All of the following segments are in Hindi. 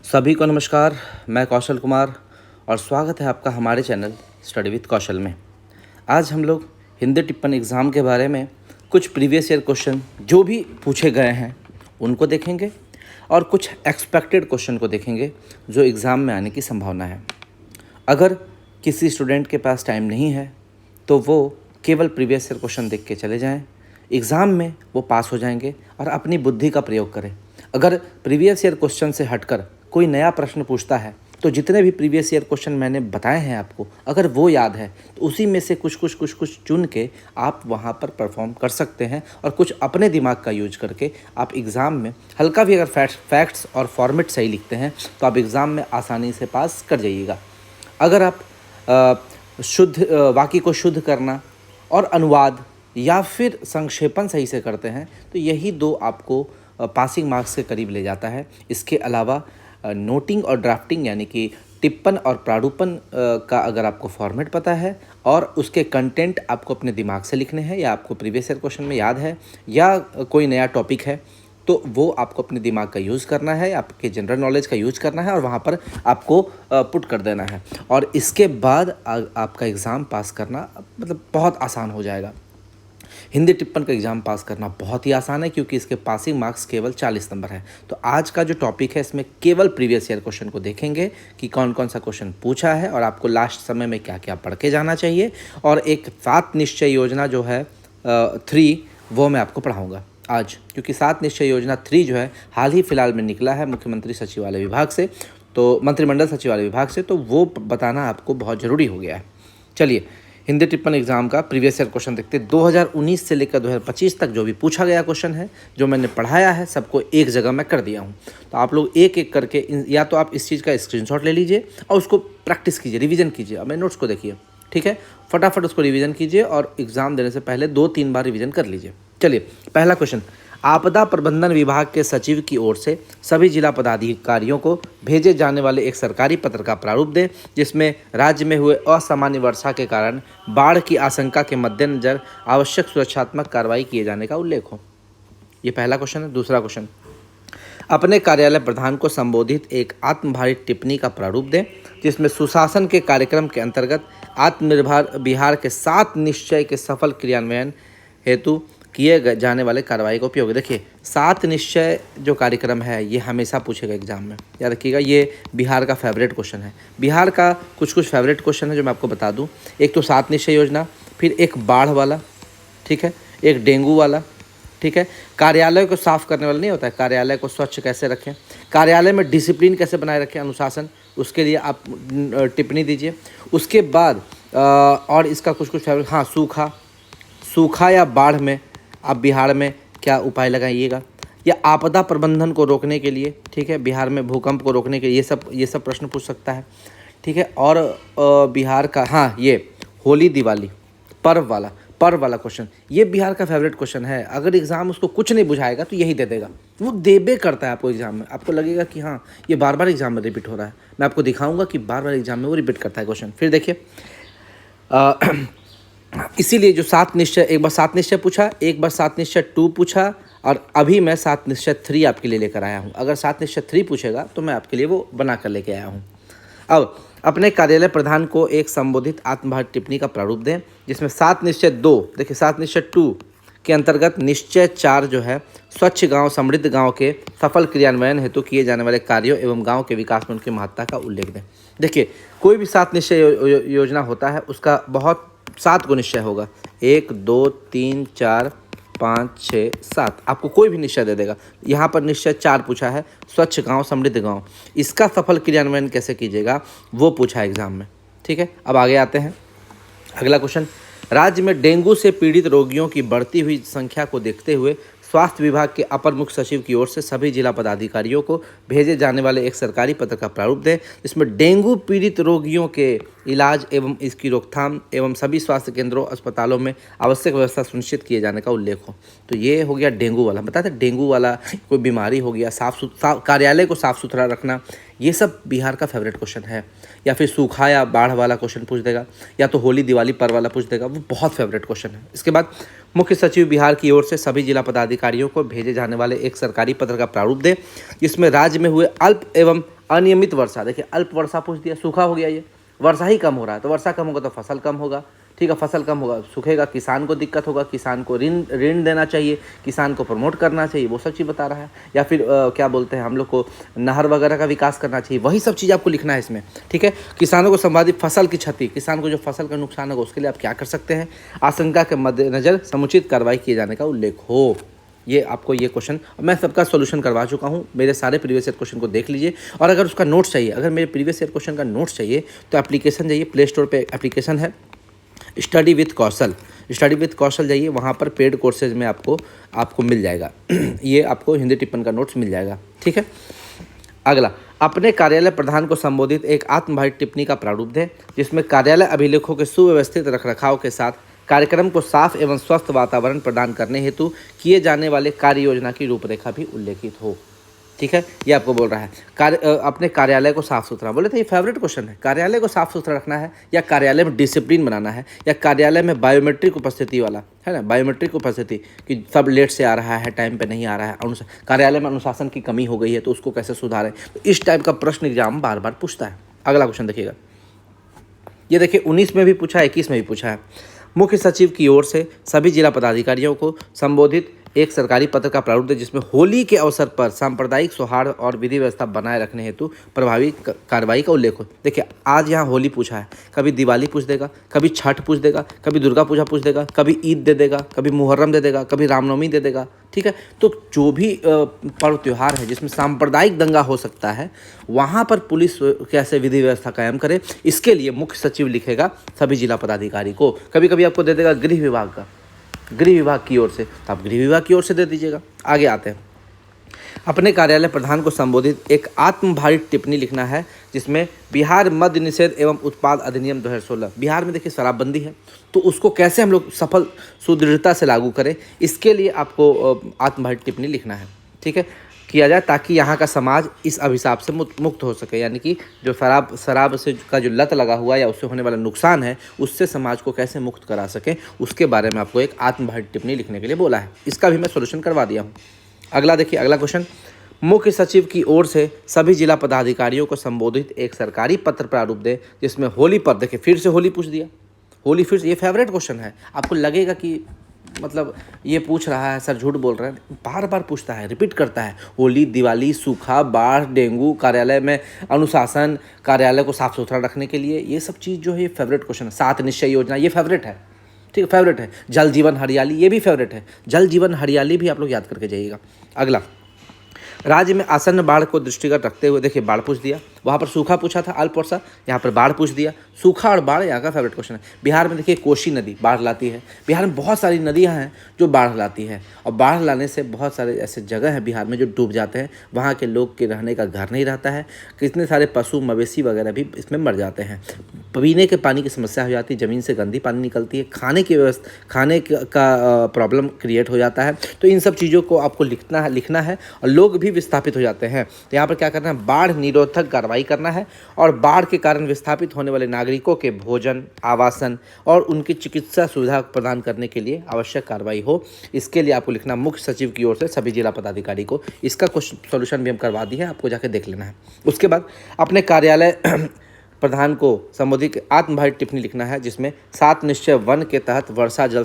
सभी को नमस्कार। मैं कौशल कुमार और स्वागत है आपका हमारे चैनल स्टडी विद कौशल में। आज हम लोग हिंदी टिप्पण एग्ज़ाम के बारे में कुछ प्रीवियस ईयर क्वेश्चन जो भी पूछे गए हैं उनको देखेंगे और कुछ एक्सपेक्टेड क्वेश्चन को देखेंगे जो एग्ज़ाम में आने की संभावना है। अगर किसी स्टूडेंट के पास टाइम नहीं है तो वो केवल प्रीवियस ईयर क्वेश्चन देख के चले जाएं, एग्ज़ाम में वो पास हो जाएंगे और अपनी बुद्धि का प्रयोग करें। अगर प्रीवियस ईयर क्वेश्चन से हटकर कोई नया प्रश्न पूछता है तो जितने भी प्रीवियस ईयर क्वेश्चन मैंने बताए हैं आपको, अगर वो याद है तो उसी में से कुछ चुन के आप वहाँ पर परफॉर्म कर सकते हैं और कुछ अपने दिमाग का यूज करके आप एग्ज़ाम में हल्का भी अगर फैक्ट्स और फॉर्मेट सही लिखते हैं तो आप एग्ज़ाम में आसानी से पास कर जाइएगा। अगर आप शुद्ध वाक्य को शुद्ध करना और अनुवाद या फिर संक्षेपण सही से करते हैं तो यही दो आपको पासिंग मार्क्स के करीब ले जाता है। इसके अलावा नोटिंग और ड्राफ्टिंग यानी कि टिप्पण और प्रारूपण का अगर आपको फॉर्मेट पता है और उसके कंटेंट आपको अपने दिमाग से लिखने हैं या आपको प्रीवियस ईयर क्वेश्चन में याद है या कोई नया टॉपिक है तो वो आपको अपने दिमाग का यूज़ करना है, आपके जनरल नॉलेज का यूज़ करना है और वहाँ पर आपको पुट कर देना है और इसके बाद आपका एग्ज़ाम पास करना मतलब बहुत आसान हो जाएगा। हिंदी टिप्पण का एग्ज़ाम पास करना बहुत ही आसान है क्योंकि इसके पासिंग मार्क्स केवल 40 नंबर है। तो आज का जो टॉपिक है इसमें केवल प्रीवियस ईयर क्वेश्चन को देखेंगे कि कौन कौन सा क्वेश्चन पूछा है और आपको लास्ट समय में क्या क्या पढ़ के जाना चाहिए और एक 7 निश्चय योजना जो है 3 वो मैं आपको पढ़ाऊँगा आज, क्योंकि 7 निश्चय योजना 3 जो है हाल ही फिलहाल में निकला है मुख्यमंत्री सचिवालय विभाग से, तो मंत्रिमंडल सचिवालय विभाग से, तो वो बताना आपको बहुत ज़रूरी हो गया है। चलिए हिंदी टिप्पण एग्जाम का प्रीवियस ईयर क्वेश्चन देखते हैं। 2019 से लेकर 2025 तक जो भी पूछा गया क्वेश्चन है, जो मैंने पढ़ाया है, सबको एक जगह मैं कर दिया हूँ। तो आप लोग एक एक करके या तो आप इस चीज़ का स्क्रीनशॉट ले लीजिए और उसको प्रैक्टिस कीजिए, रिवीजन कीजिए। अब मेरे नोट्स को देखिए, ठीक है, फटाफट उसको रिवीजन कीजिए और एग्ज़ाम देने से पहले 2-3 बार रिवीजन कर लीजिए। चलिए पहला क्वेश्चन, आपदा प्रबंधन विभाग के सचिव की ओर से सभी जिला पदाधिकारियों को भेजे जाने वाले एक सरकारी पत्र का प्रारूप दें जिसमें राज्य में हुए असामान्य वर्षा के कारण बाढ़ की आशंका के मद्देनजर आवश्यक सुरक्षात्मक कार्रवाई किए जाने का उल्लेख हो। ये पहला क्वेश्चन है। दूसरा क्वेश्चन, अपने कार्यालय प्रधान को संबोधित एक आत्मभारित टिप्पणी का प्रारूप दें जिसमें सुशासन के कार्यक्रम के अंतर्गत आत्मनिर्भर बिहार के 7 निश्चय के सफल क्रियान्वयन हेतु किए जाने वाले कार्रवाई का उपयोग। देखिए 7 निश्चय जो कार्यक्रम है ये हमेशा पूछेगा एग्जाम में, याद रखिएगा। ये बिहार का फेवरेट क्वेश्चन है। बिहार का कुछ फेवरेट क्वेश्चन है जो मैं आपको बता दूं। एक तो 7 निश्चय योजना, फिर एक बाढ़ वाला, ठीक है, एक डेंगू वाला, ठीक है, कार्यालय को साफ करने वाला नहीं होता है, कार्यालय को स्वच्छ कैसे रखें, कार्यालय में डिसिप्लिन कैसे बनाए रखें, अनुशासन, उसके लिए आप टिप्पणी दीजिए। उसके बाद और इसका कुछ फेवरेट, हाँ, सूखा या बाढ़ में आप बिहार में क्या उपाय लगाइएगा, या आपदा प्रबंधन को रोकने के लिए, ठीक है, बिहार में भूकंप को रोकने के लिए, ये सब प्रश्न पूछ सकता है, ठीक है। और बिहार का, हाँ, ये होली दिवाली पर्व वाला क्वेश्चन, ये बिहार का फेवरेट क्वेश्चन है। अगर एग्जाम उसको कुछ नहीं बुझाएगा तो यही दे देगा, वो देबे करता है आपको एग्जाम में। आपको लगेगा कि हाँ ये बार बार एग्जाम में रिपीट हो रहा है, मैं आपको दिखाऊंगा कि बार बार एग्जाम में वो रिपीट करता है क्वेश्चन। फिर देखिए इसीलिए जो 7 निश्चय, एक बार 7 निश्चय पूछा, एक बार 7 निश्चय 2 पूछा और अभी मैं 7 निश्चय 3 आपके लिए लेकर आया हूँ। अगर 7 निश्चय 3 पूछेगा तो मैं आपके लिए वो बना कर लेके आया हूँ। अब अपने कार्यालय प्रधान को एक संबोधित आत्मभारित टिप्पणी का प्रारूप दें जिसमें 7 निश्चय 2, देखिए 7 निश्चय 2 के अंतर्गत निश्चय 4 जो है स्वच्छ गांव समृद्ध गांव के सफल क्रियान्वयन हेतु किए जाने वाले कार्यों एवं गांव के विकास में उनकी महत्ता का उल्लेख दें। देखिए कोई भी 7 निश्चय योजना होता है उसका बहुत 7 को निश्चय होगा, 1 2 3 4 5 6 7, आपको कोई भी निश्चय दे देगा। यहाँ पर निश्चय 4 पूछा है, स्वच्छ गांव समृद्ध गांव, इसका सफल क्रियान्वयन कैसे कीजिएगा वो पूछा है एग्जाम में, ठीक है। अब आगे आते हैं, अगला क्वेश्चन, राज्य में डेंगू से पीड़ित रोगियों की बढ़ती हुई संख्या को देखते हुए स्वास्थ्य विभाग के अपर मुख्य सचिव की ओर से सभी जिला पदाधिकारियों को भेजे जाने वाले एक सरकारी पत्र का प्रारूप दें जिसमें डेंगू पीड़ित रोगियों के इलाज एवं इसकी रोकथाम एवं सभी स्वास्थ्य केंद्रों अस्पतालों में आवश्यक व्यवस्था सुनिश्चित किए जाने का उल्लेख हो। तो ये हो गया डेंगू वाला, बताते डेंगू वाला कोई बीमारी हो गया, कार्यालय को साफ़ सुथरा रखना, ये सब बिहार का फेवरेट क्वेश्चन है। या फिर सूखा या बाढ़ वाला क्वेश्चन पूछ देगा, या तो होली दिवाली पर्व वाला पूछ देगा, वो बहुत फेवरेट क्वेश्चन है। इसके बाद मुख्य सचिव बिहार की ओर से सभी जिला पदाधिकारियों को भेजे जाने वाले एक सरकारी पत्र का प्रारूप दें जिसमें राज्य में हुए अल्प एवं अनियमित वर्षा, देखिए अल्प वर्षा पूछ दिया, सूखा हो गया ये, वर्षा ही कम हो रहा है तो वर्षा कम होगा तो फसल कम होगा, ठीक है, फसल कम होगा सूखेगा, किसान को दिक्कत होगा, किसान को ऋण ऋण देना चाहिए, किसान को प्रमोट करना चाहिए, वो सब चीज़ बता रहा है। या फिर क्या बोलते हैं हम लोग को नहर वगैरह का विकास करना चाहिए, वही सब चीज़ आपको लिखना है इसमें, ठीक है। किसानों को संबंधित फसल की क्षति, किसान को जो फसल का नुकसान होगा उसके लिए आप क्या कर सकते हैं, आशंका के मद्देनजर समुचित कार्रवाई किए जाने का उल्लेख हो। ये आपको ये क्वेश्चन मैं सबका सॉल्यूशन करवा चुका हूँ, मेरे सारे प्रीवियस ईयर क्वेश्चन को देख लीजिए। और अगर उसका नोट्स चाहिए, अगर मेरे प्रीवियस ईयर क्वेश्चन का नोट्स चाहिए तो एप्लीकेशन जाइए, प्ले स्टोर पे एप्लीकेशन है study with Kaushal, study with Kaushal जाइए, वहाँ पर पेड कोर्सेज में आपको मिल जाएगा ये आपको हिंदी टिप्पण का नोट्स मिल जाएगा, ठीक है। अगला, अपने कार्यालय प्रधान को संबोधित एक आत्मभारित टिप्पणी का प्रारूप दें जिसमें कार्यालय अभिलेखों के सुव्यवस्थित रखरखाव के साथ कार्यक्रम को साफ एवं स्वस्थ वातावरण प्रदान करने हेतु किए जाने वाले कार्य योजना की रूपरेखा भी उल्लेखित हो, ठीक है। ये आपको बोल रहा है अपने कार्यालय को साफ सुथरा, बोले थे ये फेवरेट क्वेश्चन है, कार्यालय को साफ सुथरा रखना है या कार्यालय में डिसिप्लिन बनाना है या कार्यालय में बायोमेट्रिक उपस्थिति वाला है ना, बायोमेट्रिक उपस्थिति कि सब लेट से आ रहा है, टाइम पे नहीं आ रहा है, कार्यालय में अनुशासन की कमी हो गई है तो उसको कैसे सुधारें, तो इस टाइप का प्रश्न एग्जाम बार बार पूछता है। अगला क्वेश्चन देखिएगा, ये देखिए 19 में भी पूछा है, 21 में भी पूछा है। मुख्य सचिव की ओर से सभी जिला पदाधिकारियों को संबोधित एक सरकारी पत्र का प्रारूप दें जिसमें होली के अवसर पर सांप्रदायिक सौहार्द और विधि व्यवस्था बनाए रखने हेतु प्रभावी कार्रवाई का उल्लेख हो। देखिए आज यहाँ होली पूछा है, कभी दिवाली पूछ देगा, कभी छठ पूछ देगा, कभी दुर्गा पूजा पूछ देगा, कभी ईद दे देगा, कभी मुहर्रम दे देगा, कभी रामनवमी दे देगा, ठीक है। तो जो भी पर्व त्यौहार है जिसमें सांप्रदायिक दंगा हो सकता है वहाँ पर पुलिस कैसे विधि व्यवस्था कायम करे, इसके लिए मुख्य सचिव लिखेगा सभी जिला पदाधिकारी को। कभी कभी आपको दे देगा गृह विभाग का, गृह विभाग की ओर से, तो आप गृह विभाग की ओर से दे दीजिएगा। आगे आते हैं, अपने कार्यालय प्रधान को संबोधित एक आत्मभारित टिप्पणी लिखना है जिसमें बिहार मद्य निषेध एवं उत्पाद अधिनियम 2016, बिहार में देखिए शराबबंदी है तो उसको कैसे हम लोग सफल सुदृढ़ता से लागू करें, इसके लिए आपको आत्मभारित टिप्पणी लिखना है, ठीक है, किया जाए ताकि यहाँ का समाज इस अभिशाप से मुक्त हो सके, यानी कि जो शराब से का जो लत लगा हुआ या उससे होने वाला नुकसान है उससे समाज को कैसे मुक्त करा सके, उसके बारे में आपको एक आत्मभारित टिप्पणी लिखने के लिए बोला है। इसका भी मैं सोल्यूशन करवा दिया हूँ। अगला देखिए, अगला क्वेश्चन, मुख्य सचिव की ओर से सभी जिला पदाधिकारियों को संबोधित एक सरकारी पत्र प्रारूप दे जिसमें होली पर, देखिए फिर से होली पूछ दिया, होली फिर से, ये फेवरेट क्वेश्चन है, आपको लगेगा कि मतलब ये पूछ रहा है सर झूठ बोल रहे हैं, बार बार पूछता है, रिपीट करता है, होली, दिवाली, सूखा, बाढ़, डेंगू, कार्यालय में अनुशासन, कार्यालय को साफ सुथरा रखने के लिए, ये सब चीज़ जो है ये फेवरेट क्वेश्चन है। 7 निश्चय योजना, ये फेवरेट है, ठीक है, फेवरेट है। जल जीवन हरियाली, ये भी फेवरेट है, जल जीवन हरियाली भी आप लोग याद करके जाइएगा। अगला, राज्य में आसन्न बाढ़ को दृष्टिगत रखते हुए, देखिए बाढ़ पूछ दिया, वहाँ पर सूखा पूछा था अल्प वर्षा, यहाँ पर बाढ़ पूछ दिया, सूखा और बाढ़ यहाँ का फेवरेट क्वेश्चन है। बिहार में देखिए कोसी नदी बाढ़ लाती है, बिहार में बहुत सारी नदियाँ हैं जो बाढ़ लाती हैं और बाढ़ लाने से बहुत सारे ऐसे जगह हैं बिहार में जो डूब जाते हैं, वहाँ के लोग के रहने का घर नहीं रहता है, कितने सारे पशु मवेशी वगैरह भी इसमें मर जाते हैं, पीने के पानी की समस्या हो जाती है, ज़मीन से गंदी पानी निकलती है, खाने की व्यवस्था, खाने का प्रॉब्लम क्रिएट हो जाता है। तो इन सब चीज़ों को आपको लिखना है और लोग भी विस्थापित हो जाते हैं। तो यहाँ पर क्या करना है, बाढ़ निरोधक कार्रवाई करना है और बाढ़ के कारण विस्थापित होने वाले नागरिकों के भोजन, आवासन और उनकी चिकित्सा सुविधा प्रदान करने के लिए आवश्यक कार्रवाई हो, इसके लिए आपको लिखना मुख्य सचिव की ओर से सभी जिला पदाधिकारी को। इसका कुछ सॉल्यूशन भी हम करवा दिए हैं, आपको जाके देख लेना है। उसके बाद अपने कार्यालय प्रधान को संबोधित आत्मभारित टिप्पणी लिखना है जिसमें 7 निश्चय वन के तहत वर्षा जल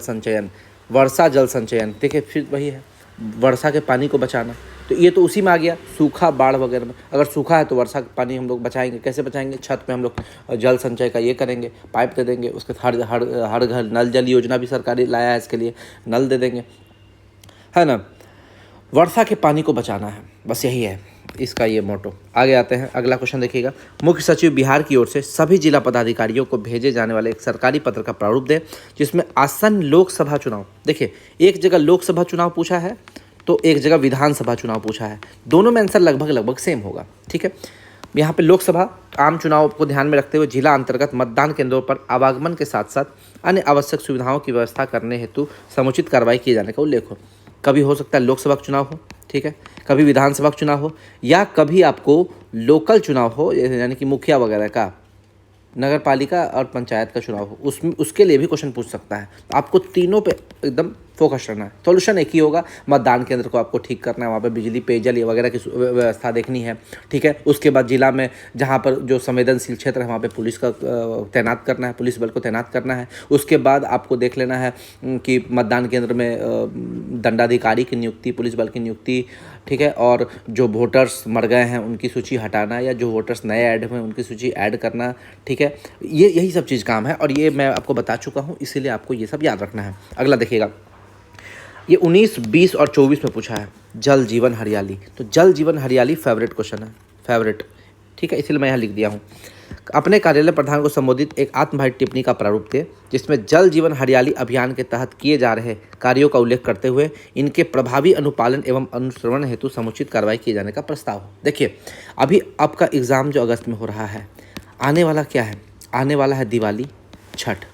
संचयन, देखिए फिर वही है, वर्षा के पानी को बचाना, तो ये तो उसी में आ गया, सूखा बाढ़ वगैरह में। अगर सूखा है तो वर्षा का पानी हम लोग बचाएंगे, कैसे बचाएंगे, छत पे हम लोग जल संचय का ये करेंगे, पाइप दे देंगे, उसके हर घर नल जल योजना भी सरकारी लाया है, इसके लिए नल दे देंगे, है ना। वर्षा के पानी को बचाना है, बस यही है इसका ये मोटो। आगे आते हैं, अगला क्वेश्चन देखिएगा, मुख्य सचिव बिहार की ओर से सभी जिला पदाधिकारियों को भेजे जाने वाले एक सरकारी पत्र का प्रारूप दें जिसमें आसन्न लोकसभा चुनाव, देखिए एक जगह लोकसभा चुनाव पूछा है तो एक जगह विधानसभा चुनाव पूछा है, दोनों में आंसर लगभग सेम होगा, ठीक है। यहाँ पे लोकसभा आम चुनाव को ध्यान में रखते हुए जिला अंतर्गत मतदान केंद्रों पर आवागमन के साथ साथ अन्य आवश्यक सुविधाओं की व्यवस्था करने हेतु समुचित कार्रवाई किए जाने का उल्लेख हो। कभी हो सकता है लोकसभा चुनाव हो, ठीक है, कभी विधानसभा चुनाव हो, या कभी आपको लोकल चुनाव हो, यानी कि मुखिया वगैरह का, नगर पालिका और पंचायत का चुनाव हो, उसके लिए भी क्वेश्चन पूछ सकता है। आपको तीनों पे एकदम फोकस रहना है। सॉल्यूशन एक ही होगा, मतदान केंद्र को आपको ठीक करना है, वहाँ पे बिजली पेयजल ये वगैरह की व्यवस्था देखनी है, ठीक है। उसके बाद जिला में जहाँ पर जो संवेदनशील क्षेत्र है वहाँ पे पुलिस का तैनात करना है, पुलिस बल को तैनात करना है। उसके बाद आपको देख लेना है कि मतदान केंद्र में दंडाधिकारी की नियुक्ति, पुलिस बल की नियुक्ति, ठीक है। और जो वोटर्स मर गए हैं उनकी सूची हटाना, या जो वोटर्स नए ऐड हुए उनकी सूची ऐड करना, ठीक है। ये यही सब चीज़ काम है, और ये मैं आपको बता चुका हूँ, इसीलिए आपको ये सब याद रखना है। अगला देखिएगा, ये 19, 20 और 24 में पूछा है जल जीवन हरियाली। तो जल जीवन हरियाली फेवरेट क्वेश्चन है, फेवरेट, ठीक है, इसलिए मैं यहाँ लिख दिया हूँ। अपने कार्यालय प्रधान को संबोधित एक आत्मभाषी टिप्पणी का प्रारूप दे जिसमें जल जीवन हरियाली अभियान के तहत किए जा रहे कार्यों का उल्लेख करते हुए इनके प्रभावी अनुपालन एवं अनुश्रवण हेतु समुचित कार्रवाई किए जाने का प्रस्ताव हो। देखिए, अभी आपका एग्ज़ाम जो अगस्त में हो रहा है, आने वाला क्या है, आने वाला है दिवाली, छठ,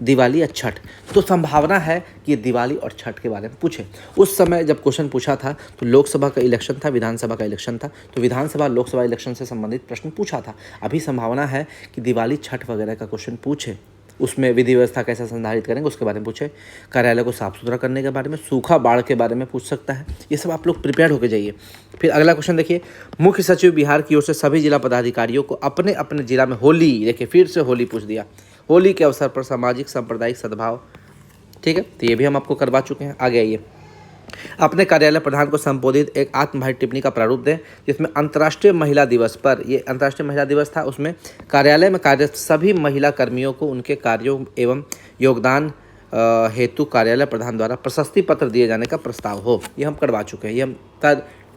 दिवाली या छठ। तो संभावना है कि ये दिवाली और छठ के बारे में पूछे। उस समय जब क्वेश्चन पूछा था तो लोकसभा का इलेक्शन था, विधानसभा का इलेक्शन था, तो विधानसभा लोकसभा इलेक्शन से संबंधित प्रश्न पूछा था। अभी संभावना है कि दिवाली छठ वगैरह का क्वेश्चन पूछे, उसमें विधि व्यवस्था कैसे संधारित करेंगे उसके बारे में पूछे, कार्यालय को साफ सुथरा करने के बारे में, सूखा बाढ़ के बारे में पूछ सकता है। ये सब आप लोग प्रिपेयर होकर जाइए। फिर अगला क्वेश्चन देखिए, मुख्य सचिव बिहार की ओर से सभी जिला पदाधिकारियों को अपने अपने जिला में होली, देखिए फिर से होली पूछ दिया, होली के अवसर पर सामाजिक सांप्रदायिक सद्भाव, ठीक है, तो ये भी हम आपको करवा चुके हैं। आगे आइए, अपने कार्यालय प्रधान को संबोधित एक आत्मभाषी टिप्पणी का प्रारूप दें जिसमें अंतर्राष्ट्रीय महिला दिवस पर, ये अंतर्राष्ट्रीय महिला दिवस था, उसमें कार्यालय में कार्यरत सभी महिला कर्मियों को उनके कार्यों एवं योगदान हेतु कार्यालय प्रधान द्वारा प्रशस्ति पत्र दिए जाने का प्रस्ताव हो। ये हम करवा चुके हैं, ये हम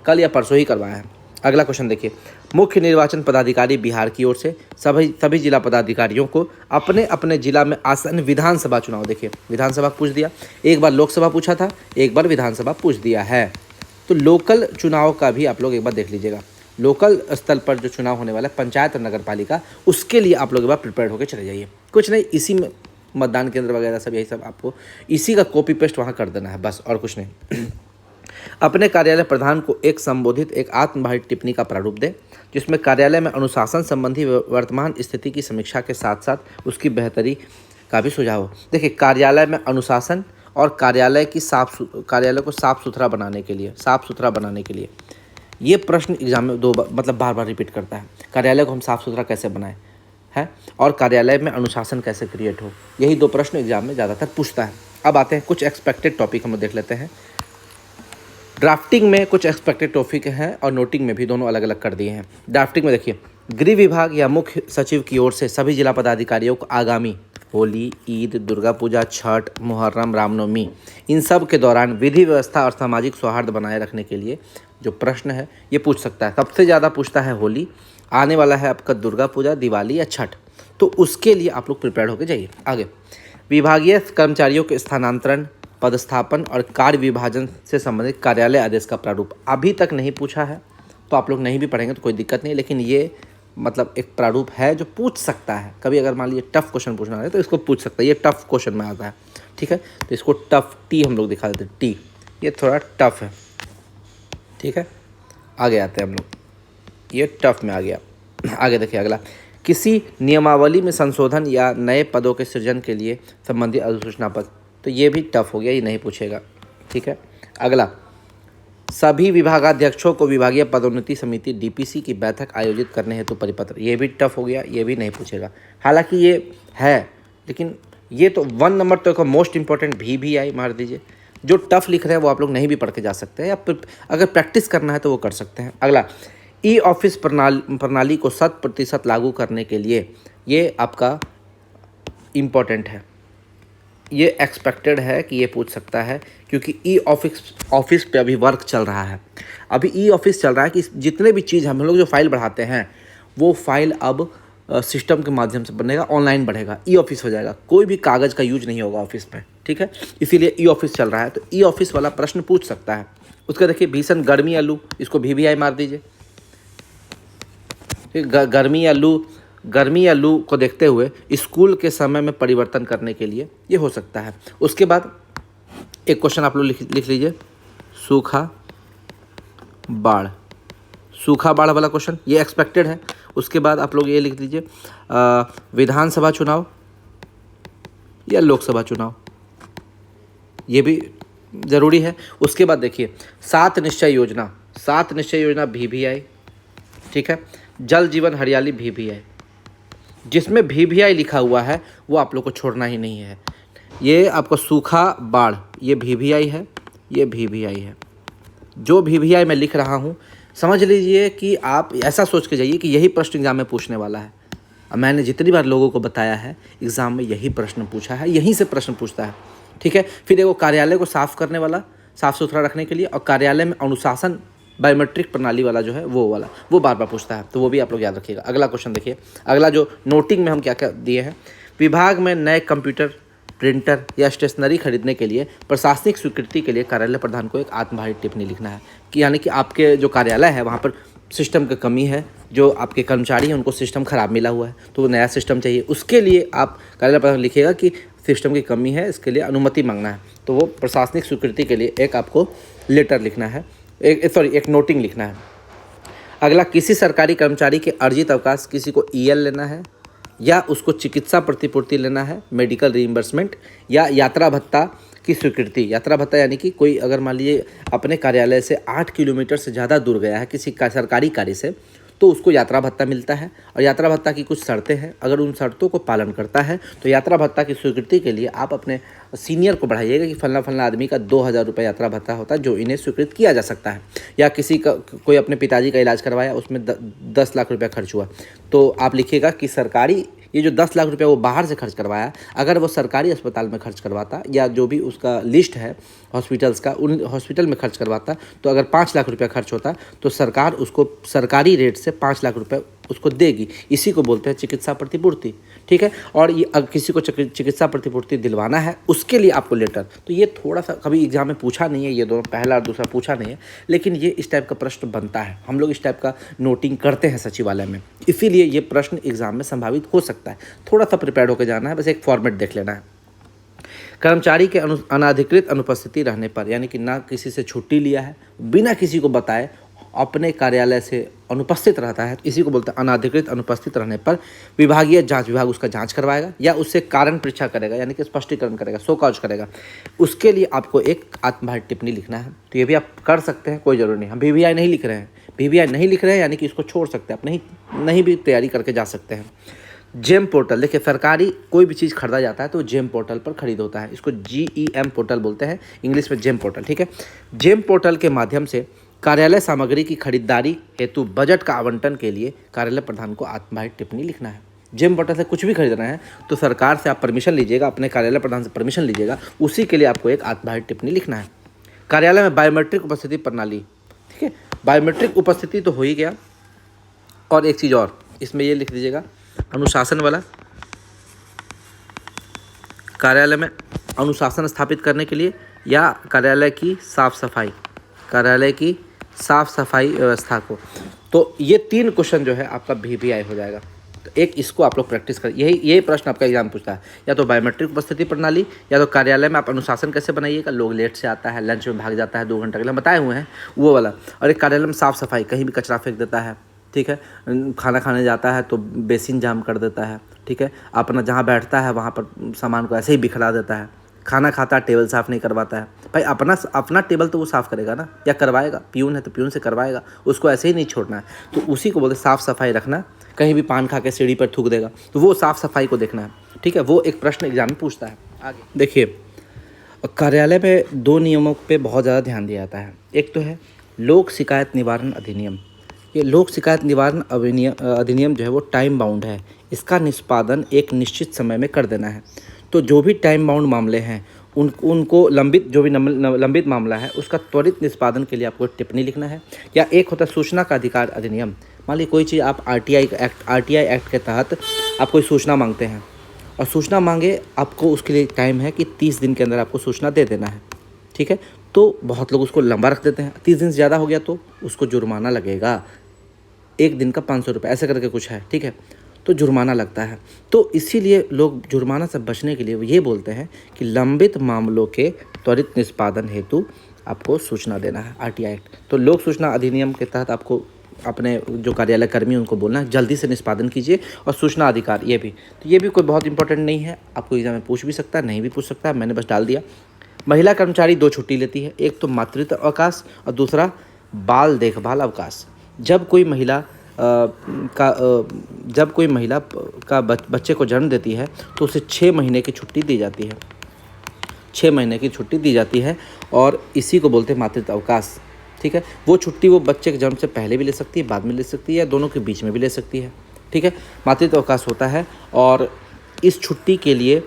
कल या परसों ही करवाया है। अगला क्वेश्चन देखिए, मुख्य निर्वाचन पदाधिकारी बिहार की ओर से सभी जिला पदाधिकारियों को अपने अपने जिला में आसन विधानसभा चुनाव, देखिए विधानसभा पूछ दिया, एक बार लोकसभा पूछा था, एक बार विधानसभा पूछ दिया है। तो लोकल चुनाव का भी आप लोग एक बार देख लीजिएगा, लोकल स्तर पर जो चुनाव होने वाला है पंचायत और नगर पालिका, उसके लिए आप लोग एक बार प्रिपेयर होकर चले जाइए। कुछ नहीं, इसी में मतदान केंद्र वगैरह सब, यही सब आपको इसी का कॉपी पेस्ट वहाँ कर देना है, बस और कुछ नहीं। अपने कार्यालय प्रधान को एक संबोधित एक आत्मभाषी टिप्पणी का प्रारूप दें जिसमें कार्यालय में अनुशासन संबंधी वर्तमान स्थिति की समीक्षा के साथ साथ उसकी बेहतरी का भी सुझाव हो। देखिए, कार्यालय में अनुशासन और कार्यालय को साफ सुथरा बनाने के लिए ये प्रश्न एग्जाम में बार बार रिपीट करता है। कार्यालय को हम साफ सुथरा कैसे बनाएं है, और कार्यालय में अनुशासन कैसे क्रिएट हो, यही दो प्रश्न एग्जाम में ज़्यादातर पूछता है। अब आते हैं कुछ एक्सपेक्टेड टॉपिक, हम देख लेते हैं। ड्राफ्टिंग में कुछ एक्सपेक्टेड टॉपिक हैं और नोटिंग में भी, दोनों अलग अलग कर दिए हैं। ड्राफ्टिंग में देखिए, गृह विभाग या मुख्य सचिव की ओर से सभी जिला पदाधिकारियों को आगामी होली, ईद, दुर्गा पूजा, छठ, मुहर्रम, रामनवमी, इन सब के दौरान विधि व्यवस्था और सामाजिक सौहार्द बनाए रखने के लिए जो प्रश्न है ये पूछ सकता है। सबसे ज़्यादा पूछता है होली, आने वाला है आपका दुर्गा पूजा, दिवाली या छठ, तो उसके लिए आप लोग प्रिपेयर होकर जाइए। आगे, विभागीय कर्मचारियों के स्थानांतरण, पदस्थापन और कार्य विभाजन से संबंधित कार्यालय आदेश का प्रारूप अभी तक नहीं पूछा है, तो आप लोग नहीं भी पढ़ेंगे तो कोई दिक्कत नहीं, लेकिन ये एक प्रारूप है जो पूछ सकता है कभी। अगर मान लीजिए टफ क्वेश्चन पूछना है तो इसको पूछ सकता है, ये टफ क्वेश्चन में आता है, ठीक है। तो इसको टफ टी हम लोग दिखा देते हैं, टी, ये थोड़ा टफ है, ठीक है। आगे आते हैं हम लोग, ये टफ में आ गया। आगे देखिए अगला, किसी नियमावली में संशोधन या नए पदों के सृजन के लिए संबंधित अधिसूचना पत्र, तो ये भी टफ हो गया, ये नहीं पूछेगा, ठीक है। अगला, सभी विभागाध्यक्षों को विभागीय पदोन्नति समिति डीपीसी की बैठक आयोजित करने हेतु परिपत्र, ये भी टफ हो गया, ये भी नहीं पूछेगा। हालांकि ये है, लेकिन ये तो 1 नंबर तो मोस्ट इंपॉर्टेंट भी आई मार दीजिए। जो टफ लिख रहे हैं वो आप लोग नहीं भी पढ़ के जा सकते हैं, या अगर प्रैक्टिस करना है तो वो कर सकते हैं। अगला, ई ऑफिस प्रणाली को 100% लागू करने के लिए, ये आपका इम्पॉर्टेंट है, ये एक्सपेक्टेड है कि ये पूछ सकता है, क्योंकि ई ऑफिस पे अभी वर्क चल रहा है। अभी ई ऑफिस चल रहा है कि जितने भी चीज़ हम लोग जो फाइल बढ़ाते हैं वो फाइल अब सिस्टम के माध्यम से बनेगा, ऑनलाइन बढ़ेगा, ई ऑफिस हो जाएगा, कोई भी कागज़ का यूज नहीं होगा ऑफिस में, ठीक है। इसीलिए ई ऑफिस चल रहा है, तो ई ऑफिस वाला प्रश्न पूछ सकता है। उसका देखिए, भीषण गर्मी या लू, इसको भी मार दीजिए। गर्मी या लू को देखते हुए स्कूल के समय में परिवर्तन करने के लिए ये हो सकता है। उसके बाद एक क्वेश्चन आप लोग लिख लीजिए, सूखा बाढ़ वाला क्वेश्चन, ये एक्सपेक्टेड है। उसके बाद आप लोग ये लिख दीजिए, विधानसभा चुनाव या लोकसभा चुनाव, ये भी ज़रूरी है। उसके बाद देखिए 7 निश्चय योजना, 7 निश्चय योजना VVI, ठीक है। जल जीवन हरियाली VVI, जिसमें VVI लिखा हुआ है वो आप लोग को छोड़ना ही नहीं है। ये आपका सूखा बाढ़, ये VVI है, ये VVI है। जो VVI मैं लिख रहा हूँ समझ लीजिए कि आप ऐसा सोच के जाइए कि यही प्रश्न एग्जाम में पूछने वाला है। अब मैंने जितनी बार लोगों को बताया है एग्ज़ाम में यही प्रश्न पूछा है, यहीं से प्रश्न पूछता है, ठीक है। फिर देखो कार्यालय को साफ़ करने वाला, साफ़ सुथरा रखने के लिए, और कार्यालय में अनुशासन बायोमेट्रिक प्रणाली वाला जो है वो वाला, वो बार बार पूछता है, तो वो भी आप लोग याद रखिएगा। अगला क्वेश्चन देखिए, अगला जो नोटिंग में हम क्या क्या दिए हैं। विभाग में नए कंप्यूटर, प्रिंटर या स्टेशनरी खरीदने के लिए प्रशासनिक स्वीकृति के लिए कार्यालय प्रधान को एक आत्मभारित टिप्पणी लिखना है कि यानी कि आपके जो कार्यालय है वहाँ पर सिस्टम की कमी है, जो आपके कर्मचारी हैं उनको सिस्टम ख़राब मिला हुआ है तो वो नया सिस्टम चाहिए, उसके लिए आप कार्यालय प्रधान लिखिएगा कि सिस्टम की कमी है, इसके लिए अनुमति मांगना है, तो वो प्रशासनिक स्वीकृति के लिए एक आपको लेटर लिखना है, एक नोटिंग लिखना है। अगला, किसी सरकारी कर्मचारी के अर्जित अवकाश किसी को EL लेना है या उसको चिकित्सा प्रतिपूर्ति लेना है, मेडिकल रीइंबर्समेंट, या यात्रा भत्ता की स्वीकृति। यात्रा भत्ता यानी कि कोई अगर मान लीजिए अपने कार्यालय से 8 किलोमीटर से ज़्यादा दूर गया है किसी का सरकारी कार्य से, तो उसको यात्रा भत्ता मिलता है। और यात्रा भत्ता की कुछ शर्तें हैं, अगर उन शर्तों को पालन करता है तो यात्रा भत्ता की स्वीकृति के लिए आप अपने सीनियर को बढ़ाइएगा कि फलना फलना आदमी का 2000 रुपये यात्रा भत्ता होता है जो इन्हें स्वीकृत किया जा सकता है। या किसी का कोई अपने पिताजी का इलाज करवाया, उसमें 10 लाख रुपया खर्च हुआ, तो आप लिखिएगा कि सरकारी ये जो 10 लाख रुपया वो बाहर से खर्च करवाया, अगर वो सरकारी अस्पताल में खर्च करवाता या जो भी उसका लिस्ट है हॉस्पिटल्स का, उन हॉस्पिटल में खर्च करवाता, तो अगर 5 लाख रुपया खर्च होता तो सरकार उसको सरकारी रेट से 5 लाख रुपये उसको देगी। इसी को बोलते हैं चिकित्सा प्रतिपूर्ति, ठीक है। और ये अगर किसी को चिकित्सा प्रतिपूर्ति दिलवाना है उसके लिए आपको लेटर, तो ये थोड़ा सा कभी एग्जाम में पूछा नहीं है, ये दोनों पहला और दूसरा पूछा नहीं है, लेकिन ये इस टाइप का प्रश्न बनता है, हम लोग इस टाइप का नोटिंग करते हैं सचिवालय में, इसीलिए ये प्रश्न एग्जाम में संभावित हो सकता है। थोड़ा सा प्रिपेयर होकर जाना है, बस एक फॉर्मेट देख लेना है। कर्मचारी के अनाधिकृत अनुपस्थिति रहने पर, यानी कि ना किसी से छुट्टी लिया है, बिना किसी को बताए अपने कार्यालय से अनुपस्थित रहता है, इसी को बोलते हैं अनाधिकृत अनुपस्थित रहने पर विभागीय जांच विभाग उसका जांच करवाएगा या उससे कारण परीक्षा करेगा, यानी कि स्पष्टीकरण करेगा, शो कॉज करेगा। उसके लिए आपको एक आत्मभारित टिप्पणी लिखना है, तो ये भी आप कर सकते हैं, कोई ज़रूरी नहीं। हम VVI नहीं लिख रहे हैं, VVI नहीं लिख रहे हैं यानी कि इसको छोड़ सकते हैं, आप नहीं भी तैयारी करके जा सकते हैं। जेम पोर्टल, देखिए सरकारी कोई भी चीज़ खरीदा जाता है तो जेम पोर्टल पर खरीद होता है, इसको GEM पोर्टल बोलते हैं, इंग्लिश में जेम पोर्टल, ठीक है। जेम पोर्टल के माध्यम से कार्यालय सामग्री की खरीदारी हेतु बजट का आवंटन के लिए कार्यालय प्रधान को आत्मभारित टिप्पणी लिखना है। जेम पोर्टल से कुछ भी खरीदना है तो सरकार से आप परमिशन लीजिएगा, अपने कार्यालय प्रधान से परमिशन लीजिएगा, उसी के लिए आपको एक आत्मभारित टिप्पणी लिखना है। कार्यालय में बायोमेट्रिक उपस्थिति प्रणाली, ठीक है, बायोमेट्रिक उपस्थिति तो हो ही गया, और एक चीज़ और इसमें ये लिख दीजिएगा, अनुशासन वाला, कार्यालय में अनुशासन स्थापित करने के लिए या कार्यालय की साफ सफाई, कार्यालय की साफ सफाई व्यवस्था को, तो ये 3 क्वेश्चन जो है आपका VVI हो जाएगा। तो एक इसको आप लोग प्रैक्टिस कर, यही प्रश्न आपका एग्जाम पूछता है, या तो बायोमेट्रिक उपस्थिति प्रणाली, या तो कार्यालय में आप अनुशासन कैसे बनाइएगा, लोग लेट से आता है, लंच में भाग जाता है 2 घंटे के लिए, बताए हुए हैं वो वाला, और एक कार्यालय में साफ सफाई, कहीं भी कचरा फेंक देता है, ठीक है, खाना खाने जाता है तो बेसिन जाम कर देता है, ठीक है, अपना जहाँ बैठता है वहाँ पर सामान को ऐसे ही बिखरा देता है, खाना खाता टेबल साफ़ नहीं करवाता है। भाई अपना टेबल तो वो साफ़ करेगा ना, या करवाएगा, पियून है तो पियून से करवाएगा, उसको ऐसे ही नहीं छोड़ना है, तो उसी को बोलते साफ़ सफाई रखना। कहीं भी पान खा के सीढ़ी पर थूक देगा तो वो साफ़ सफाई को देखना है, ठीक है, वो एक प्रश्न एग्जाम में पूछता है। आगे देखिए, कार्यालय में 2 नियमों पे बहुत ज़्यादा ध्यान दिया जाता है। एक तो है लोक शिकायत निवारण अधिनियम। ये लोक शिकायत निवारण अधिनियम जो है वो टाइम बाउंड है, इसका निष्पादन एक निश्चित समय में कर देना है। तो जो भी टाइम बाउंड मामले हैं उनको लंबित, जो भी लंबित मामला है उसका त्वरित निष्पादन के लिए आपको टिप्पणी लिखना है। या एक होता है सूचना का अधिकार अधिनियम, मान लीजिए कोई चीज़ आप RTI एक्ट के तहत आप कोई सूचना मांगते हैं, और सूचना मांगे आपको, उसके लिए टाइम है कि 30 दिन के अंदर आपको सूचना दे देना है, ठीक है। तो बहुत लोग उसको लंबा रख देते हैं, 30 दिन से ज़्यादा हो गया तो उसको जुर्माना लगेगा, 1 दिन का 500 रुपये ऐसे करके कुछ है, ठीक है, तो जुर्माना लगता है। तो इसीलिए लोग जुर्माना से बचने के लिए ये बोलते हैं कि लंबित मामलों के त्वरित निष्पादन हेतु आपको सूचना देना है, RTI एक्ट। तो लोक सूचना अधिनियम के तहत आपको अपने जो कार्यालय कर्मी उनको बोलना है जल्दी से निष्पादन कीजिए। और सूचना अधिकार ये भी, तो ये भी कोई बहुत इंपॉर्टेंट नहीं है, आपको एग्जाम में पूछ भी सकता है, नहीं भी पूछ सकता है, मैंने बस डाल दिया। महिला कर्मचारी 2 छुट्टी लेती है, एक तो मातृत्व अवकाश और दूसरा बाल देखभाल अवकाश। जब कोई महिला का बच्चे को जन्म देती है तो उसे 6 महीने की छुट्टी दी जाती है, 6 महीने की छुट्टी दी जाती है और इसी को बोलते हैं मातृत्व अवकाश। ठीक है, वो छुट्टी वो बच्चे के जन्म से पहले भी ले सकती है, बाद में ले सकती है, या दोनों के बीच में भी ले सकती है। ठीक है, मातृत्व अवकाश होता है और इस छुट्टी के लिए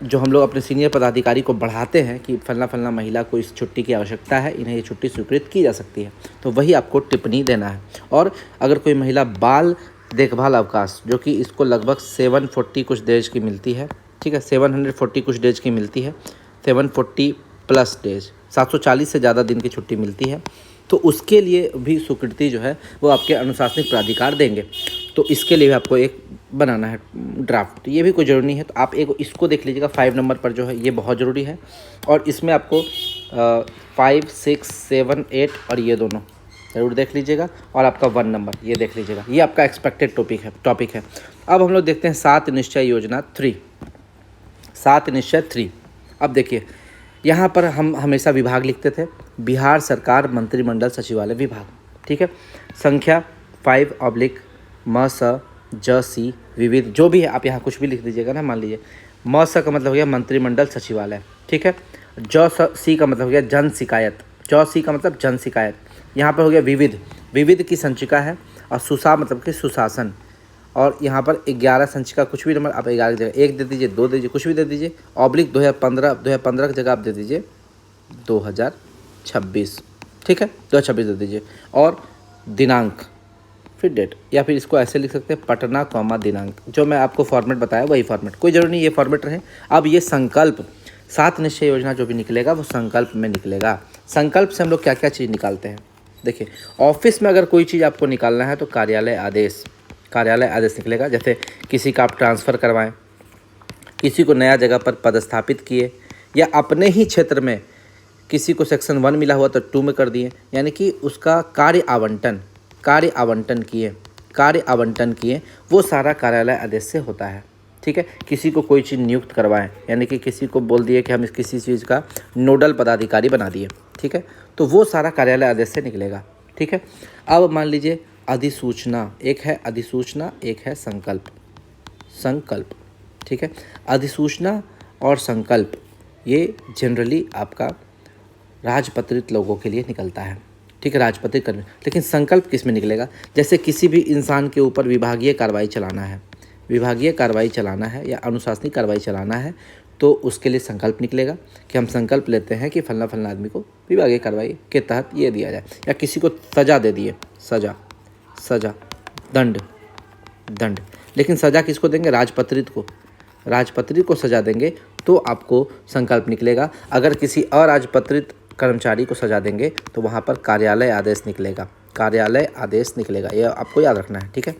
जो हम लोग अपने सीनियर पदाधिकारी को बढ़ाते हैं कि फलना महिला को इस छुट्टी की आवश्यकता है, इन्हें ये छुट्टी स्वीकृत की जा सकती है, तो वही आपको टिप्पणी देना है। और अगर कोई महिला बाल देखभाल अवकाश, जो कि इसको लगभग 740 कुछ डेज की मिलती है, ठीक है, 740 कुछ डेज की मिलती है, 740 प्लस डेज, 740 से ज़्यादा दिन की छुट्टी मिलती है, तो उसके लिए भी स्वीकृति जो है वो आपके अनुशासनिक प्राधिकार देंगे। तो इसके लिए भी आपको एक बनाना है ड्राफ्ट, ये भी कोई ज़रूरी नहीं है, तो आप एक इसको देख लीजिएगा 5 नंबर पर जो है ये बहुत ज़रूरी है। और इसमें आपको 5, 6, 7, 8 और ये दोनों ज़रूर देख लीजिएगा, और आपका 1 नंबर ये देख लीजिएगा, ये आपका एक्सपेक्टेड टॉपिक है। अब हम लोग देखते हैं 7 निश्चय योजना 3, 7 निश्चय 3। अब देखिए यहाँ पर हम हमेशा विभाग लिखते थे, बिहार सरकार मंत्रिमंडल सचिवालय विभाग। ठीक है, संख्या 5/म ज सी विविध, जो भी है आप यहाँ कुछ भी लिख दीजिएगा ना। मान लीजिए म स का मतलब हो गया मंत्रिमंडल सचिवालय, ठीक है, सी का मतलब हो गया जन शिकायत, सी का मतलब जन शिकायत। यहाँ पर हो गया विविध की संचिका है, और सुसा मतलब कि सुशासन, और यहाँ पर 11 संचिका, कुछ भी नंबर आप 11 की जगह 1 दे दीजिए, 2 दे दीजिए, कुछ भी दे दीजिए, ऑब्लिक 2015 की जगह आप दे दीजिए 2026, ठीक है, 2026 दे दीजिए, और दिनांक फिर डेट, या फिर इसको ऐसे लिख सकते हैं पटना कॉमा दिनांक, जो मैं आपको फॉर्मेट बताया वही फॉर्मेट, कोई जरूरी नहीं ये फॉर्मेट रहे। अब ये संकल्प 7 निश्चय योजना जो भी निकलेगा वो संकल्प में निकलेगा। संकल्प से हम लोग क्या क्या चीज़ निकालते हैं, देखिए ऑफिस में अगर कोई चीज़ आपको निकालना है तो कार्यालय आदेश निकलेगा। जैसे किसी का आप ट्रांसफ़र करवाएं, किसी को नया जगह पर पदस्थापित किए, या अपने ही क्षेत्र में किसी को सेक्शन 1 मिला हुआ तो 2 में कर दिए, यानी कि उसका कार्य आवंटन किए, वो सारा कार्यालय आदेश से होता है। ठीक है, किसी को कोई चीज़ नियुक्त करवाएं, यानी कि किसी को बोल दिए कि हम किसी चीज़ का नोडल पदाधिकारी बना दिए, ठीक है, तो वो सारा कार्यालय आदेश से निकलेगा। ठीक है, अब मान लीजिए अधिसूचना, एक है अधिसूचना, एक है संकल्प। ठीक है, अधिसूचना और संकल्प ये जनरली आपका राजपत्रित लोगों के लिए निकलता है। ठीक है, राजपत्रित करने, लेकिन संकल्प किस में निकलेगा, जैसे किसी भी इंसान के ऊपर विभागीय कार्रवाई चलाना है या अनुशासनिक कार्रवाई चलाना है, तो उसके लिए संकल्प निकलेगा कि हम संकल्प लेते हैं कि फलना आदमी को विभागीय कार्रवाई के तहत ये दिया जाए, या किसी को सजा दे दिए, सजा, दंड, लेकिन सजा किसको देंगे, राजपत्रित को सजा देंगे तो आपको संकल्प निकलेगा। अगर किसी अराजपत्रित कर्मचारी को सजा देंगे तो वहाँ पर कार्यालय आदेश निकलेगा, ये आपको याद रखना है। ठीक है,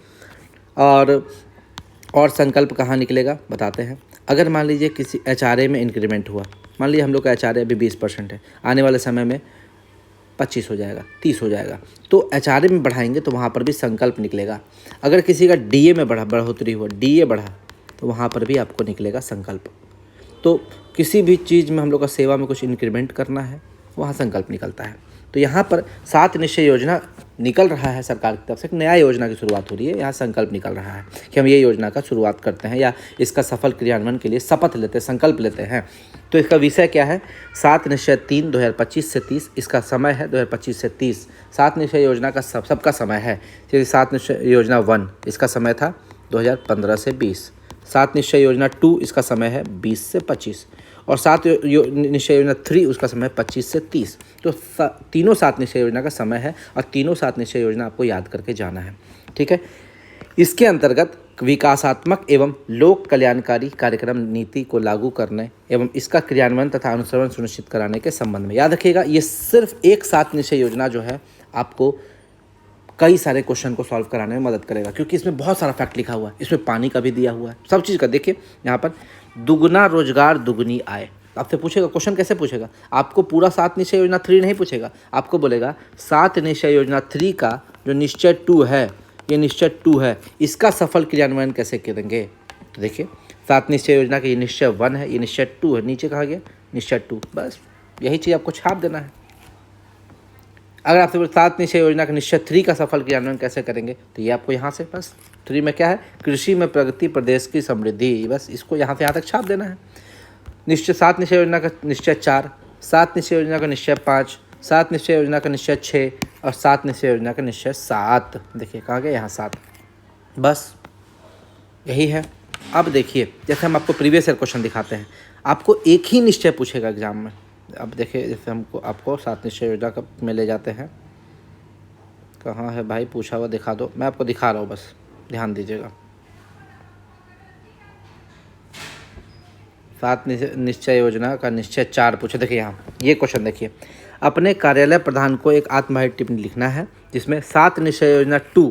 और संकल्प कहाँ निकलेगा बताते हैं। अगर मान लीजिए किसी HRA में इंक्रीमेंट हुआ, मान लीजिए हम लोग का HRA अभी 20% है, आने वाले समय में 25 हो जाएगा, 30 हो जाएगा, तो HRA में बढ़ाएंगे तो वहाँ पर भी संकल्प निकलेगा। अगर किसी का DA में बढ़ोतरी हुआ, DA बढ़ा, तो वहाँ पर भी आपको निकलेगा संकल्प। तो किसी भी चीज़ में हम लोग का सेवा में कुछ इंक्रीमेंट करना है, वहाँ संकल्प निकलता है। तो यहाँ पर 7 निश्चय योजना निकल रहा है, सरकार की तरफ से एक नया योजना की शुरुआत हो रही है, यहाँ संकल्प निकल रहा है कि हम ये योजना का शुरुआत करते हैं या इसका सफल क्रियान्वयन के लिए शपथ लेते हैं, संकल्प लेते हैं। तो इसका विषय क्या है, 7 निश्चय 3 2025 से 30, इसका समय है 2025 से 30। 7 निश्चय योजना का सबका समय है, जैसे 7 निश्चय योजना 1 इसका समय था 2015 से 20, 7 निश्चय योजना 2 इसका समय है 20 से 25, और 7 निश्चय योजना 3 उसका समय 25 से 30। तो तीनों 7 निश्चय योजना का समय है, और तीनों 7 निश्चय योजना आपको याद करके जाना है। ठीक है, इसके अंतर्गत विकासात्मक एवं लोक कल्याणकारी कार्यक्रम नीति को लागू करने एवं इसका क्रियान्वयन तथा अनुसरण सुनिश्चित कराने के संबंध में, याद रखिएगा ये सिर्फ एक 7 निश्चय योजना जो है आपको कई सारे क्वेश्चन को सॉल्व कराने में मदद करेगा, क्योंकि इसमें बहुत सारा फैक्ट लिखा हुआ है, इसमें पानी का भी दिया हुआ है, सब चीज़ का। देखिए यहाँ पर दुगुना रोजगार दुगुनी आय, आपसे पूछेगा क्वेश्चन, कैसे पूछेगा, आपको पूरा 7 निश्चय योजना 3 नहीं पूछेगा, आपको बोलेगा 7 निश्चय योजना 3 का जो निश्चय 2 है, ये निश्चय 2 है, इसका सफल क्रियान्वयन कैसे करेंगे। तो देखिए सात निश्चय योजना का ये निश्चय 1 है, ये निश्चय 2 है, नीचे कहा गया निश्चय 2। बस यही चीज़ आपको छाप देना है। अगर आपसे सात निश्चय योजना का निश्चय 3 का सफल क्रियान्वयन कैसे करेंगे, तो ये आपको यहाँ से बस 3 में क्या है, कृषि में प्रगति, प्रदेश की समृद्धि, बस इसको यहाँ से यहाँ तक छाप देना है। निश्चय सात निश्चय योजना का निश्चय 4, सात निश्चय योजना का निश्चय 5, सात निश्चय योजना का निश्चय 6 और सात निश्चय योजना का निश्चय 7। देखिए कहाँ गया, यहाँ 7। बस यही है। अब देखिए जैसे हम आपको प्रीवियस ईयर क्वेश्चन दिखाते हैं, आपको एक ही निश्चय पूछेगा एग्जाम में। अब देखिए जैसे हमको आपको सात निश्चय योजना का में ले जाते हैं, कहाँ है भाई, पूछा हुआ दिखा दो, मैं आपको दिखा रहा हूँ, बस ध्यान दीजिएगा। सात निश्चय योजना का निश्चय 4 पूछे। देखिए यहाँ ये क्वेश्चन देखिए, अपने कार्यालय प्रधान को एक आत्महत्या टिप्पणी लिखना है जिसमें सात निश्चय योजना 2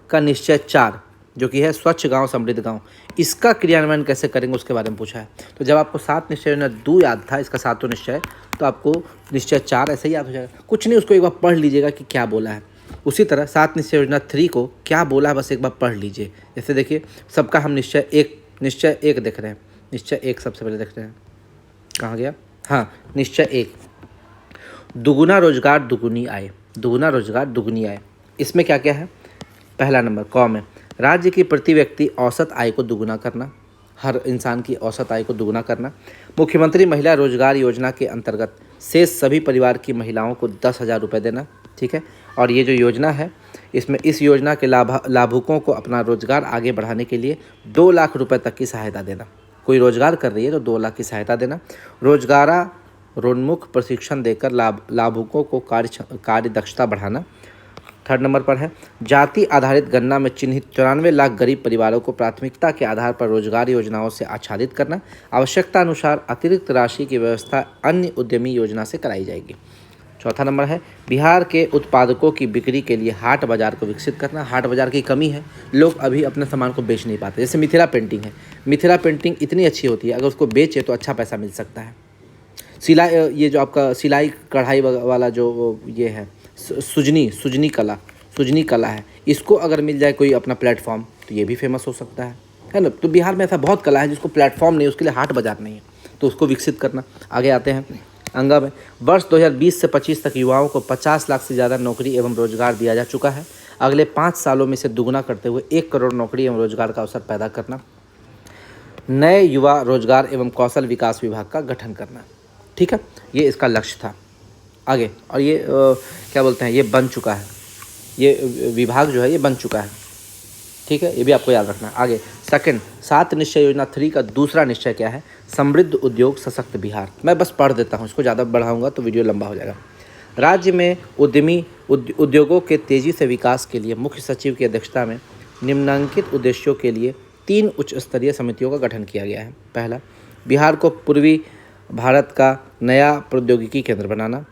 का निश्चय 4 जो कि है स्वच्छ गांव समृद्ध गांव, इसका क्रियान्वयन कैसे करेंगे उसके बारे में पूछा है। तो जब आपको सात निश्चय योजना 2 याद था, इसका सातों निश्चय, तो आपको निश्चय 4 ऐसे ही याद हो जाएगा। कुछ नहीं, उसको एक बार पढ़ लीजिएगा कि क्या बोला है। उसी तरह सात निश्चय योजना 3 को क्या बोला है बस एक बार पढ़ लीजिए। जैसे देखिए सबका हम निश्चय एक देख रहे हैं, निश्चय 1 सबसे पहले देख रहे हैं, कहाँ गया, हाँ निश्चय 1, दुगुना रोजगार दुगुनी आय, दुगुना रोजगार दुगुनी आय। इसमें क्या क्या है, पहला नंबर क में राज्य की प्रति व्यक्ति औसत आय को दुगुना करना, हर इंसान की औसत आय को दुगुना करना। मुख्यमंत्री महिला रोजगार योजना के अंतर्गत शेष सभी परिवार की महिलाओं को 10,000 रुपये देना, ठीक है। और ये जो योजना है इसमें इस योजना के लाभुकों को अपना रोजगार आगे बढ़ाने के लिए 2 लाख रुपए तक की सहायता देना। कोई रोजगार कर रही है तो 2 लाख की सहायता देना। रोजगारोन्मुख प्रशिक्षण देकर लाभुकों को कार्य दक्षता बढ़ाना। थर्ड नंबर पर है जाति आधारित गणना में चिन्हित 94 लाख गरीब परिवारों को प्राथमिकता के आधार पर रोजगार योजनाओं से आच्छादित करना। आवश्यकता अनुसार अतिरिक्त राशि की व्यवस्था अन्य उद्यमी योजना से कराई जाएगी। चौथा नंबर है बिहार के उत्पादकों की बिक्री के लिए हाट बाजार को विकसित करना। हाट बाजार की कमी है, लोग अभी अपने सामान को बेच नहीं पाते। जैसे मिथिला पेंटिंग है, मिथिला पेंटिंग इतनी अच्छी होती है, अगर उसको बेचे तो अच्छा पैसा मिल सकता है। सिलाई, ये जो आपका सिलाई कढ़ाई वाला जो ये है सुजनी कला है, इसको अगर मिल जाए कोई अपना प्लेटफॉर्म तो ये भी फेमस हो सकता है ना। तो बिहार में ऐसा बहुत कला है जिसको प्लेटफॉर्म नहीं, उसके लिए हाट बाजार नहीं है, तो उसको विकसित करना। आगे आते हैं अंगा में, वर्ष 2020 से 25 तक युवाओं को 50 लाख से ज़्यादा नौकरी एवं रोजगार दिया जा चुका है। अगले 5 सालों में इसे दुगुना करते हुए 1 करोड़ नौकरी एवं रोजगार का अवसर पैदा करना। नए युवा रोजगार एवं कौशल विकास विभाग का गठन करना, ठीक है, ये इसका लक्ष्य था। आगे, और ये क्या बोलते हैं, ये बन चुका है, ये विभाग जो है ये बन चुका है, ठीक है, ये भी आपको याद रखना है। आगे सेकंड, सात निश्चय योजना 3 का दूसरा निश्चय क्या है, समृद्ध उद्योग सशक्त बिहार। मैं बस पढ़ देता हूँ, इसको ज़्यादा बढ़ाऊंगा तो वीडियो लंबा हो जाएगा। राज्य में उद्योगों के तेज़ी से विकास के लिए मुख्य सचिव की अध्यक्षता में निम्नलिखित उद्देश्यों के लिए 3 उच्च स्तरीय समितियों का गठन किया गया है। पहला, बिहार को पूर्वी भारत का नया प्रौद्योगिकी केंद्र बनाना।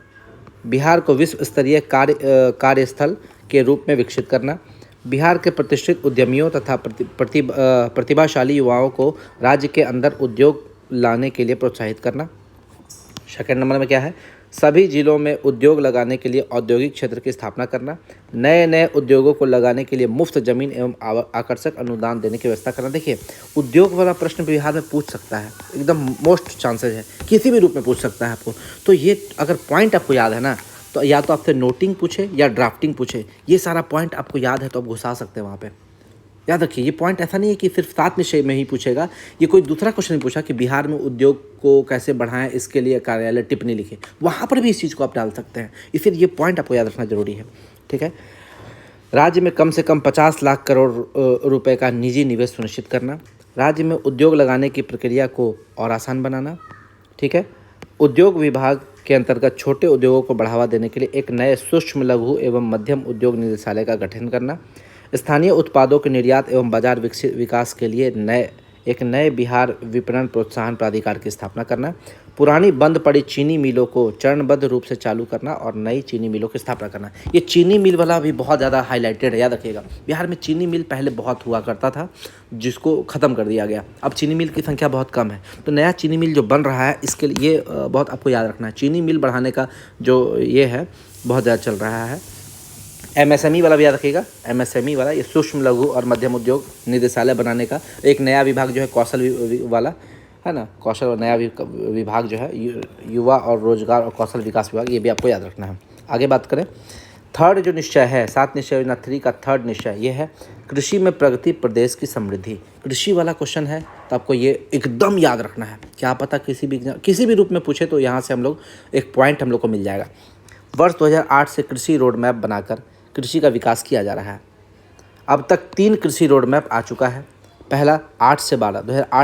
बिहार को विश्व स्तरीय कार्यस्थल के रूप में विकसित करना। बिहार के प्रतिष्ठित उद्यमियों तथा प्रतिभाशाली युवाओं को राज्य के अंदर उद्योग लाने के लिए प्रोत्साहित करना। सेकंड नंबर में क्या है, सभी जिलों में उद्योग लगाने के लिए औद्योगिक क्षेत्र की स्थापना करना। नए उद्योगों को लगाने के लिए मुफ्त जमीन एवं आकर्षक अनुदान देने की व्यवस्था करना। देखिए उद्योग वाला प्रश्न बिहार में पूछ सकता है, एकदम मोस्ट चांसेस है, किसी भी रूप में पूछ सकता है आपको। तो ये अगर पॉइंट आपको याद है ना, तो या तो आपसे नोटिंग पूछे या ड्राफ्टिंग पूछे, ये सारा पॉइंट आपको याद है तो आप घुसा सकते हैं वहाँ पे। याद रखिए ये पॉइंट ऐसा नहीं है कि सिर्फ सात निश्चय में ही पूछेगा, ये कोई दूसरा क्वेश्चन नहीं पूछा कि बिहार में उद्योग को कैसे बढ़ाएं, इसके लिए कार्यालय टिप्पणी लिखे, वहाँ पर भी इस चीज़ को आप डाल सकते हैं। इसलिए ये पॉइंट आपको याद रखना जरूरी है, ठीक है। राज्य में कम से कम 50 लाख करोड़ रुपए का निजी निवेश सुनिश्चित करना। राज्य में उद्योग लगाने की प्रक्रिया को और आसान बनाना, ठीक है। उद्योग विभाग के अंतर्गत छोटे उद्योगों को बढ़ावा देने के लिए एक नए सूक्ष्म लघु एवं मध्यम उद्योग निदेशालय का गठन करना। स्थानीय उत्पादों के निर्यात एवं बाजार विकास के लिए एक नए बिहार विपणन प्रोत्साहन प्राधिकार की स्थापना करना। पुरानी बंद पड़ी चीनी मिलों को चरणबद्ध रूप से चालू करना और नई चीनी मिलों की स्थापना करना। ये चीनी मिल वाला भी बहुत ज़्यादा हाईलाइटेड है, याद रखिएगा। बिहार में चीनी मिल पहले बहुत हुआ करता था, जिसको ख़त्म कर दिया गया। अब चीनी मिल की संख्या बहुत कम है, तो नया चीनी मिल जो बन रहा है इसके लिए ये बहुत आपको याद रखना है। चीनी मिल बढ़ाने का जो ये है बहुत ज़्यादा चल रहा है। MSME वाला भी याद रखिएगा, MSME वाला, ये सूक्ष्म लघु और मध्यम उद्योग निदेशालय बनाने का एक नया विभाग जो है कौशल वाला है ना, कौशल और नया विभाग जो है युवा और रोजगार और कौशल विकास विभाग, ये भी आपको याद रखना है। आगे बात करें, थर्ड जो निश्चय है 7 निश्चय योजना 3 का थर्ड निश्चय ये है कृषि में प्रगति प्रदेश की समृद्धि। कृषि वाला क्वेश्चन है तो आपको ये एकदम याद रखना है, क्या पता किसी भी रूप में पूछे तो यहाँ से हम लोग एक पॉइंट हम लोग को मिल जाएगा। वर्ष 2008 से कृषि रोड मैप बनाकर कृषि का विकास किया जा रहा है। अब तक 3 कृषि रोड मैप आ चुका है। पहला 2008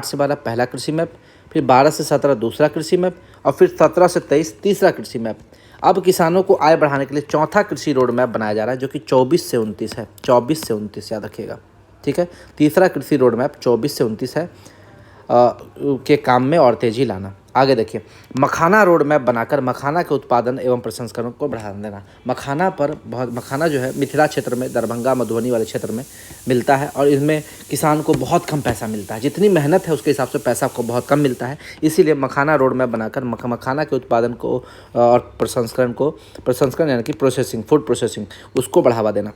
से 12 पहला कृषि मैप, फिर 12 से 17 दूसरा कृषि मैप और फिर 17 से 23 तीसरा कृषि मैप। अब किसानों को आय बढ़ाने के लिए चौथा कृषि रोड मैप बनाया जा रहा है जो कि 24 से 29 है, 24 से 29 याद रखिएगा, ठीक है। तीसरा कृषि रोड मैप 24 से 29 है के काम में और तेजी लाना। आगे देखिए, मखाना रोड मैप बनाकर मखाना के उत्पादन एवं प्रसंस्करण को बढ़ावा देना। मखाना जो है मिथिला क्षेत्र में, दरभंगा मधुबनी वाले क्षेत्र में मिलता है और इसमें किसान को बहुत कम पैसा मिलता है, जितनी मेहनत है उसके हिसाब से पैसा आपको बहुत कम मिलता है। इसीलिए मखाना रोड मैप बनाकर मखाना के उत्पादन को और प्रसंस्करण यानी कि प्रोसेसिंग, फूड प्रोसेसिंग, उसको बढ़ावा देना।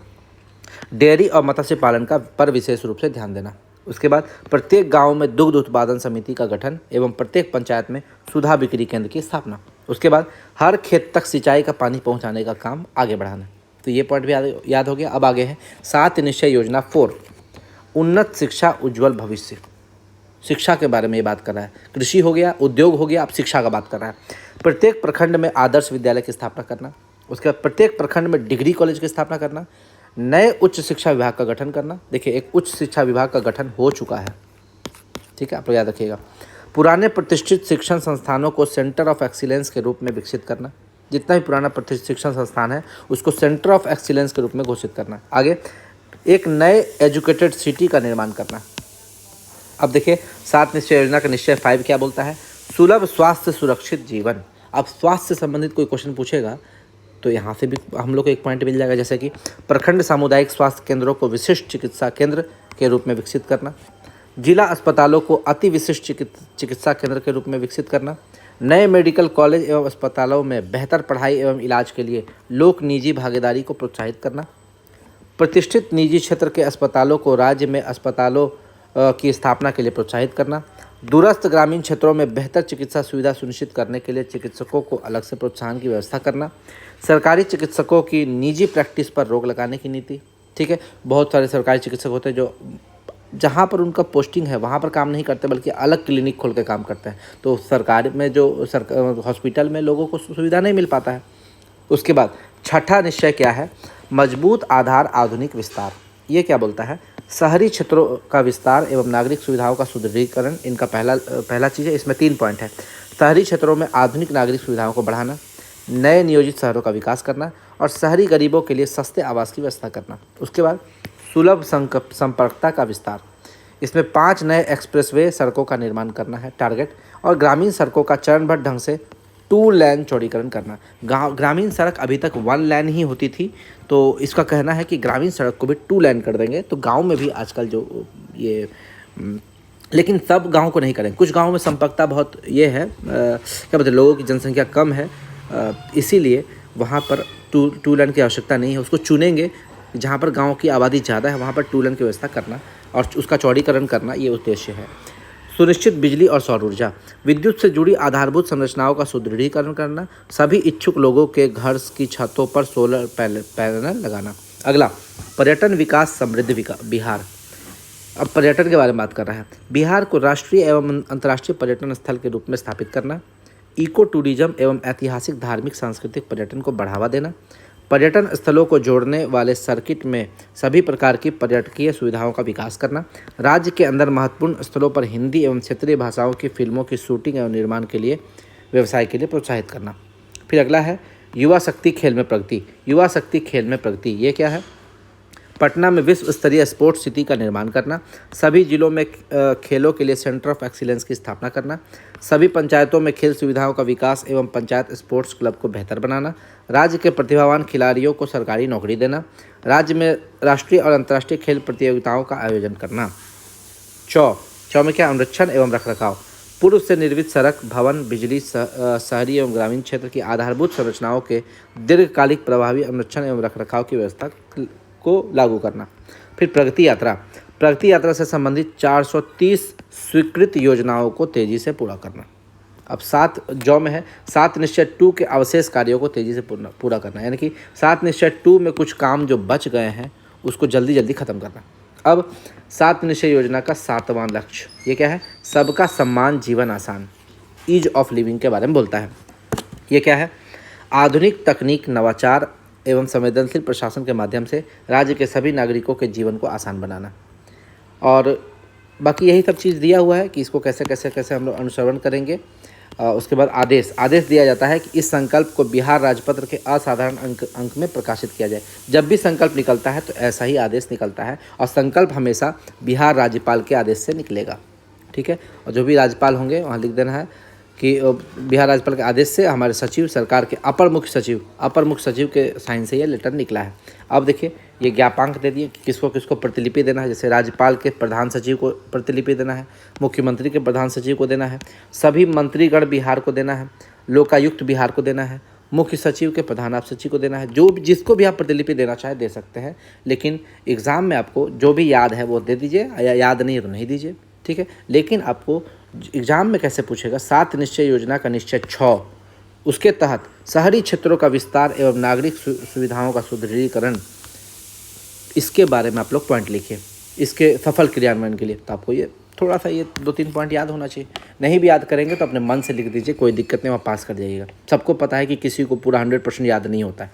डेयरी और मत्स्य पालन पर विशेष रूप से ध्यान देना। उसके बाद प्रत्येक गांव में दुग्ध उत्पादन समिति का गठन एवं प्रत्येक पंचायत में सुधा बिक्री केंद्र की स्थापना। उसके बाद हर खेत तक सिंचाई का पानी पहुंचाने का काम आगे बढ़ाना। तो ये पॉइंट भी याद हो गया। अब आगे है 7 निश्चय योजना 4 उन्नत शिक्षा उज्ज्वल भविष्य। शिक्षा के बारे में ये बात कर रहा है, कृषि हो गया, उद्योग हो गया, अब शिक्षा का बात कर रहा है। प्रत्येक प्रखंड में आदर्श विद्यालय की स्थापना करना। उसके बाद प्रत्येक प्रखंड में डिग्री कॉलेज की स्थापना करना। नए उच्च शिक्षा विभाग का गठन करना। देखिए, एक उच्च शिक्षा विभाग का गठन हो चुका है, ठीक है, आप लोग याद रखिएगा। पुराने प्रतिष्ठित शिक्षण संस्थानों को सेंटर ऑफ एक्सीलेंस के रूप में विकसित करना। जितना भी पुराना प्रतिष्ठित शिक्षण संस्थान है उसको सेंटर ऑफ एक्सीलेंस के रूप में घोषित करना। आगे, एक नए एजुकेटेड सिटी का निर्माण करना। अब देखिए, 7 निश्चय योजना का निश्चय 5 क्या बोलता है? सुलभ स्वास्थ्य सुरक्षित जीवन। अब स्वास्थ्य से संबंधित कोई क्वेश्चन पूछेगा तो यहाँ से भी हम लोग को एक पॉइंट मिल जाएगा, जैसे कि प्रखंड सामुदायिक स्वास्थ्य केंद्रों को विशिष्ट चिकित्सा केंद्र के रूप में विकसित करना। जिला अस्पतालों को अति विशिष्ट चिकित्सा केंद्र के रूप में विकसित करना। नए मेडिकल कॉलेज एवं अस्पतालों में बेहतर पढ़ाई एवं इलाज के लिए लोक निजी भागीदारी को प्रोत्साहित करना। प्रतिष्ठित निजी क्षेत्र के अस्पतालों को राज्य में अस्पतालों की स्थापना के लिए प्रोत्साहित करना। दूरस्थ ग्रामीण क्षेत्रों में बेहतर चिकित्सा सुविधा सुनिश्चित करने के लिए चिकित्सकों को अलग से प्रोत्साहन की व्यवस्था करना। सरकारी चिकित्सकों की निजी प्रैक्टिस पर रोक लगाने की नीति, ठीक है। बहुत सारे सरकारी चिकित्सक होते हैं जो जहाँ पर उनका पोस्टिंग है वहाँ पर काम नहीं करते बल्कि अलग क्लिनिक खोल के काम करते हैं, तो सरकारी में जो हॉस्पिटल में लोगों को सुविधा नहीं मिल पाता है। उसके बाद छठा निश्चय क्या है? मजबूत आधार आधुनिक विस्तार। ये क्या बोलता है? शहरी क्षेत्रों का विस्तार एवं नागरिक सुविधाओं का सुदृढ़ीकरण इनका पहला चीज़ है। इसमें 3 पॉइंट है। शहरी क्षेत्रों में आधुनिक नागरिक सुविधाओं को बढ़ाना, नए नियोजित शहरों का विकास करना और शहरी गरीबों के लिए सस्ते आवास की व्यवस्था करना। उसके बाद सुलभ संपर्कता का विस्तार। इसमें 5 नए एक्सप्रेसवे सड़कों का निर्माण करना है टारगेट, और ग्रामीण सड़कों का चरणबद्ध ढंग से 2 लेन चौड़ीकरण करना। ग्रामीण सड़क अभी तक 1 लेन ही होती थी, तो इसका कहना है कि ग्रामीण सड़क को भी 2 लेन कर देंगे। तो गांव में भी आजकल जो ये लेकिन सब गांव को नहीं करेंगे। कुछ गांव में संपर्कता बहुत ये है, क्या बोलते हैं, लोगों की जनसंख्या कम है, इसीलिए वहाँ पर 2 लेन की आवश्यकता नहीं है। उसको चुनेंगे जहाँ पर गांव की आबादी ज़्यादा है वहाँ पर 2 लेन की व्यवस्था करना और उसका चौड़ीकरण करना, ये उद्देश्य है। सुनिश्चित बिजली और सौर ऊर्जा। विद्युत से जुड़ी आधारभूत संरचनाओं का सुदृढ़ीकरण करना। सभी इच्छुक लोगों के घर की छतों पर सोलर पैनल लगाना। अगला, पर्यटन विकास समृद्ध बिहार। अब पर्यटन के बारे में बात कर रहा है। बिहार को राष्ट्रीय एवं अंतर्राष्ट्रीय पर्यटन स्थल के रूप में स्थापित करना। इको टूरिज्म एवं ऐतिहासिक धार्मिक सांस्कृतिक पर्यटन को बढ़ावा देना। पर्यटन स्थलों को जोड़ने वाले सर्किट में सभी प्रकार की पर्यटकीय सुविधाओं का विकास करना। राज्य के अंदर महत्वपूर्ण स्थलों पर हिंदी एवं क्षेत्रीय भाषाओं की फिल्मों की शूटिंग एवं निर्माण के लिए व्यवसाय के लिए प्रोत्साहित करना। फिर अगला है युवा शक्ति खेल में प्रगति। युवा शक्ति खेल में प्रगति ये क्या है? पटना में विश्व स्तरीय स्पोर्ट्स सिटी का निर्माण करना। सभी जिलों में खेलों के लिए सेंटर ऑफ एक्सीलेंस की स्थापना करना। सभी पंचायतों में खेल सुविधाओं का विकास एवं पंचायत स्पोर्ट्स क्लब को बेहतर बनाना। राज्य के प्रतिभावान खिलाड़ियों को सरकारी नौकरी देना। राज्य में राष्ट्रीय और अंतर्राष्ट्रीय खेल प्रतियोगिताओं का आयोजन करना। चौ में क्या? अनुरक्षण एवं रखरखाव। पूर्व से निर्मित सड़क, भवन, बिजली, शहरी एवं ग्रामीण क्षेत्र की आधारभूत संरचनाओं के दीर्घकालिक प्रभावी अनुरक्षण एवं रखरखाव की व्यवस्था को लागू करना। फिर प्रगति यात्रा, प्रगति यात्रा से संबंधित 430 स्वीकृत योजनाओं को तेजी से पूरा करना। अब 7 जौ में है 7 निश्चय 2 के अवशेष कार्यों को तेजी से पूरा करना, यानी कि 7 निश्चय 2 में कुछ काम जो बच गए हैं उसको जल्दी जल्दी ख़त्म करना। अब 7 निश्चय योजना का 7वां लक्ष्य ये क्या है? सबका सम्मान, जीवन आसान, ईज ऑफ लिविंग के बारे में बोलता है। ये क्या है? आधुनिक तकनीक, नवाचार एवं संवेदनशील प्रशासन के माध्यम से राज्य के सभी नागरिकों के जीवन को आसान बनाना। और बाकी यही सब चीज़ दिया हुआ है कि इसको कैसे कैसे कैसे हम लोग अनुसरण करेंगे। उसके बाद आदेश दिया जाता है कि इस संकल्प को बिहार राजपत्र के असाधारण अंक में प्रकाशित किया जाए। जब भी संकल्प निकलता है तो ऐसा ही आदेश निकलता है, और संकल्प हमेशा बिहार राज्यपाल के आदेश से निकलेगा। ठीक है, और जो भी राज्यपाल होंगे वहाँ लिख देना है कि बिहार राज्यपाल के आदेश से हमारे सचिव, सरकार के अपर मुख्य सचिव के साइन से ये लेटर निकला है। अब देखिए ये ज्ञापांक दे दिए कि किसको किसको प्रतिलिपि देना है। जैसे राज्यपाल के प्रधान सचिव को प्रतिलिपि देना है, मुख्यमंत्री के प्रधान सचिव को देना है, सभी मंत्रीगण बिहार को देना है, लोकायुक्त बिहार को देना है, मुख्य सचिव के प्रधान आप सचिव को देना है। जो भी जिसको भी आप प्रतिलिपि देना चाहे दे सकते हैं, लेकिन एग्ज़ाम में आपको जो भी याद है वो दे दीजिए, या याद नहीं है तो नहीं दीजिए। ठीक है, लेकिन आपको एग्ज़ाम में कैसे पूछेगा? 7 निश्चय योजना का निश्चय 6, उसके तहत शहरी क्षेत्रों का विस्तार एवं नागरिक सुविधाओं का सुदृढ़ीकरण, इसके बारे में आप लोग पॉइंट लिखिए इसके सफल क्रियान्वयन के लिए। तो आपको ये थोड़ा सा ये 2-3 पॉइंट याद होना चाहिए। नहीं भी याद करेंगे तो अपने मन से लिख दीजिए, कोई दिक्कत नहीं, वहाँ पास कर जाइएगा। सबको पता है कि किसी को पूरा 100% याद नहीं होता है।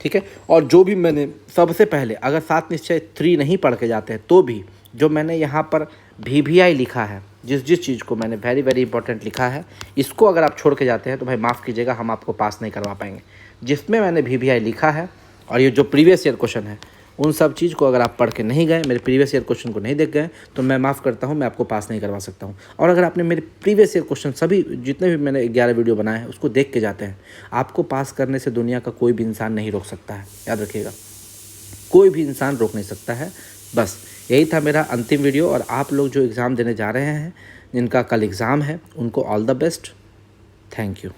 ठीक है, और जो भी मैंने सबसे पहले अगर 7 निश्चय 3 नहीं पढ़ के जाते हैं तो भी जो मैंने यहाँ पर VVI लिखा है, जिस चीज़ को मैंने वेरी वेरी इंपॉर्टेंट लिखा है, इसको अगर आप छोड़ के जाते हैं तो भाई माफ़ कीजिएगा, हम आपको पास नहीं करवा पाएंगे। जिसमें मैंने VVI लिखा है और ये जो प्रीवियस ईयर क्वेश्चन है, उन सब चीज़ को अगर आप पढ़ के नहीं गए, मेरे प्रीवियस ईयर क्वेश्चन को नहीं देख गए, तो मैं माफ़ करता हूँ, मैं आपको पास नहीं करवा सकता हूँ। और अगर आपने मेरे प्रीवियस ईयर क्वेश्चन सभी जितने भी मैंने 11 वीडियो बनाए हैं उसको देख के जाते हैं, आपको पास करने से दुनिया का कोई भी इंसान नहीं रोक सकता है। याद रखिएगा, कोई भी इंसान रोक नहीं सकता है। बस यही था मेरा अंतिम वीडियो। और आप लोग जो एग्ज़ाम देने जा रहे हैं, जिनका कल एग्ज़ाम है, उनको all the best. Thank you.